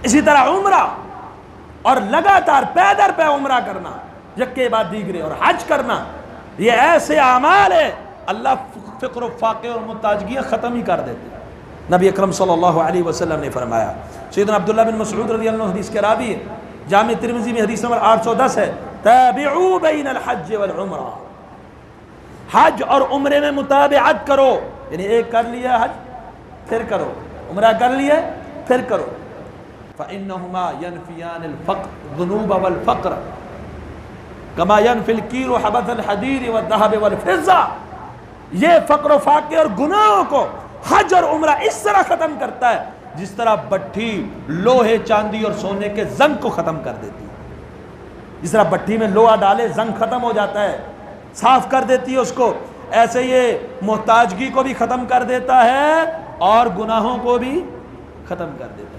इसी तरह उम्रा और लगातार पैदर पे उम्रा करना यक्के बाद दीगरे और हज करना, ये ऐसे अमाल है अल्लाह फ़िक्र फ़ाक़े और मुताजगियाँ ख़त्म ही कर देते। नबी अकरम सल्लल्लाहु अलैहि वसल्लम ने फरमाया, सैयदना अब्दुल्लाह बिन मसऊद रज़ियल्लाहु अन्हु हदीस के रावी है, जामे तिरमिज़ी में हदीस नंबर 810 है, ताबिऊ बैनल हज वल उम्रा, हज और उम्रे में मुताबिअत करो, यानी एक कर लिया हज फिर करो, उम्रा कर लिया फिर करो। फ़इन्नहुमा यनफ़ियानिल फ़क़्र ज़ुनूब वल फ़क़्र कमा यनफ़िल कीरु हबथल हदीद वद्दहब वल फ़िज़्ज़ा, ये फ़क़्र फ़ाक़े और गुनाहों को हज और उम्रा इस तरह ख़त्म करता है जिस तरह भट्ठी लोहे चांदी और सोने के जंग को ख़त्म कर देती है। जिस तरह भट्ठी में लोहा डाले जंग ख़त्म हो जाता है, साफ कर देती है उसको, ऐसे ये मोहताजगी को भी ख़त्म कर देता है और गुनाहों को भी ख़त्म कर देता है।